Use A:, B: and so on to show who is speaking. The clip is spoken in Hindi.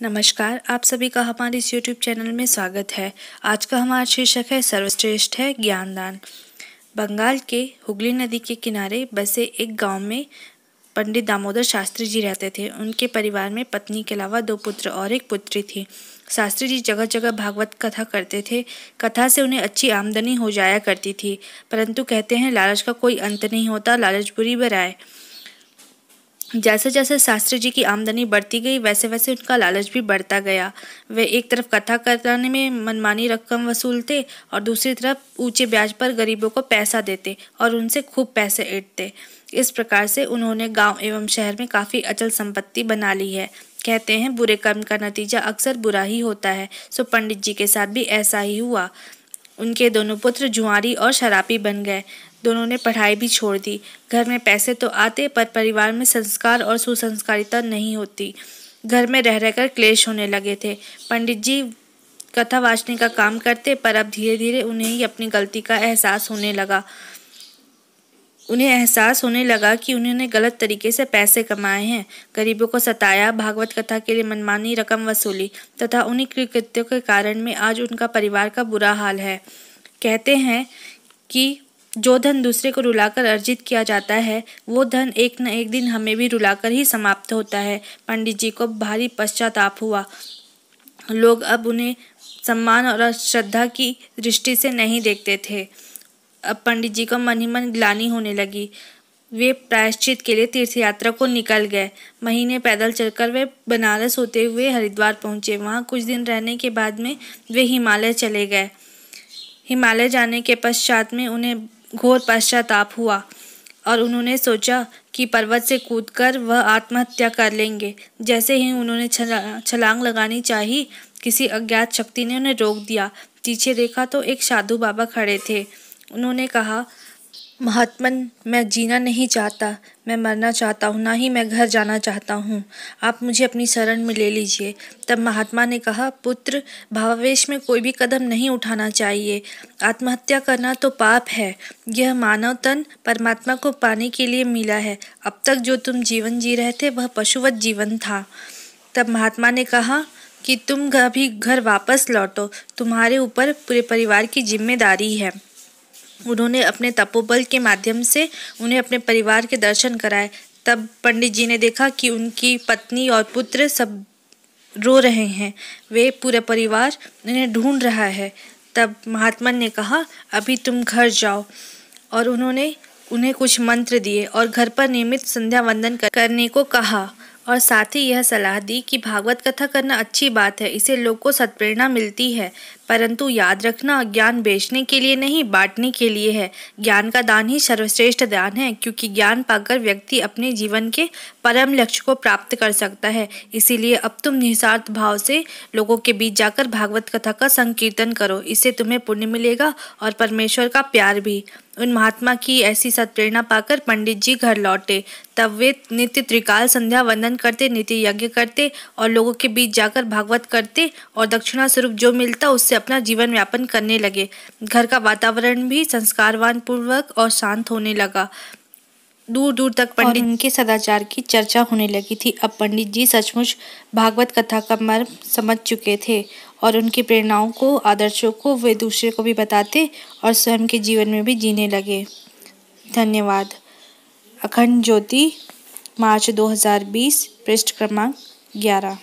A: नमस्कार, आप सभी का हमारे इस YouTube चैनल में स्वागत है। आज का हमारा शीर्षक है सर्वश्रेष्ठ है ज्ञानदान। बंगाल के हुगली नदी के किनारे बसे एक गांव में पंडित दामोदर शास्त्री जी रहते थे। उनके परिवार में पत्नी के अलावा 2 पुत्र और 1 पुत्री थी। शास्त्री जी जगह जगह भागवत कथा करते थे। कथा से उन्हें अच्छी आमदनी हो जाया करती थी, परंतु कहते हैं लालच का कोई अंत नहीं होता, लालच बुरी बलाए। जैसे जैसे शास्त्री जी की आमदनी बढ़ती गई वैसे वैसे उनका लालच भी बढ़ता गया। वे एक तरफ कथा कराने में मनमानी रकम वसूलते और दूसरी तरफ ऊंचे ब्याज पर गरीबों को पैसा देते और उनसे खूब पैसे ऐंठते। इस प्रकार से उन्होंने गांव एवं शहर में काफ़ी अचल संपत्ति बना ली है। कहते हैं बुरे कर्म का नतीजा अक्सर बुरा ही होता है। सो पंडित जी के साथ भी ऐसा ही हुआ। उनके दोनों पुत्र जुआरी और शराबी बन गए। दोनों ने पढ़ाई भी छोड़ दी। घर में पैसे तो आते पर परिवार में संस्कार और सुसंस्कारिता नहीं होती। घर में रह रहकर क्लेश होने लगे थे। पंडित जी कथा वाचने का काम करते, पर अब धीरे धीरे उन्हें ही अपनी गलती का एहसास होने लगा। कि उन्होंने गलत तरीके से पैसे कमाए हैं, गरीबों को सताया, भागवत कथा के लिए मनमानी रकम वसूली तथा उन्हीं कृत्यों के कारण में आज उनका परिवार का बुरा हाल है। कहते हैं कि जो धन दूसरे को रुलाकर अर्जित किया जाता है, वो धन एक न एक दिन हमें भी रुलाकर ही समाप्त होता है। पंडित जी को भारी पश्चाताप हुआ। लोग अब उन्हें सम्मान और श्रद्धा की दृष्टि से नहीं देखते थे। अब पंडित जी को मन ही मन ग्लानि होने लगी। वे प्रायश्चित के लिए तीर्थ यात्रा को निकल गए। महीने पैदल चलकर वे बनारस होते हुए हरिद्वार पहुंचे। वहां कुछ दिन रहने के बाद में वे हिमालय चले गए। हिमालय जाने के पश्चात में उन्हें घोर पश्चाताप हुआ और उन्होंने सोचा कि पर्वत से कूदकर वह आत्महत्या कर लेंगे। जैसे ही उन्होंने छलांग लगानी चाही, किसी अज्ञात शक्ति ने उन्हें रोक दिया। पीछे देखा तो एक साधु बाबा खड़े थे। उन्होंने कहा, महात्मन, मैं जीना नहीं चाहता, मैं मरना चाहता हूँ, ना ही मैं घर जाना चाहता हूँ। आप मुझे अपनी शरण में ले लीजिए। तब महात्मा ने कहा, पुत्र, भावावेश में कोई भी कदम नहीं उठाना चाहिए। आत्महत्या करना तो पाप है। यह मानव तन परमात्मा को पाने के लिए मिला है। अब तक जो तुम जीवन जी रहे थे वह पशुवत जीवन था। तब महात्मा ने कहा कि तुम अभी घर वापस लौटो, तुम्हारे ऊपर पूरे परिवार की जिम्मेदारी है। उन्होंने अपने तपोबल के माध्यम से उन्हें अपने परिवार के दर्शन कराए। तब पंडित जी ने देखा कि उनकी पत्नी और पुत्र सब रो रहे हैं। वे पूरा परिवार उन्हें ढूंढ रहा है। तब महात्मा ने कहा, अभी तुम घर जाओ, और उन्होंने उन्हें कुछ मंत्र दिए और घर पर नियमित संध्या वंदन करने को कहा और साथ ही यह सलाह दी कि भागवत कथा करना अच्छी बात है, इससे लोग को सत्प्रेरणा मिलती है, परंतु याद रखना ज्ञान बेचने के लिए नहीं, बांटने के लिए है। ज्ञान का दान ही सर्वश्रेष्ठ दान है, क्योंकि ज्ञान पाकर व्यक्ति अपने जीवन के परम लक्ष्य को प्राप्त कर सकता है। इसीलिए अब तुम निस्वार्थ भाव से लोगों के बीच जाकर भागवत कथा का संकीर्तन करो, इससे तुम्हें पुण्य मिलेगा और परमेश्वर का प्यार भी। उन महात्मा की ऐसी सत्प्रेरणा पाकर पंडित जी घर लौटे। तब वे नित्य त्रिकाल संध्या वंदन करते, नित्य यज्ञ करते और लोगों के बीच जाकर भागवत करते और दक्षिणा स्वरूप जो मिलता उससे अपना जीवन यापन करने लगे। घर का वातावरण भी संस्कारवान पूर्वक और शांत होने लगा। दूर दूर तक पंडित उनके सदाचार की चर्चा होने लगी थी। अब पंडित जी सचमुच भागवत कथा का मर्म समझ चुके थे और उनकी प्रेरणाओं को, आदर्शों को वे दूसरे को भी बताते और स्वयं के जीवन में भी जीने लगे। धन्यवाद। अखंड ज्योति, मार्च 2020, पृष्ठ क्रमांक 11।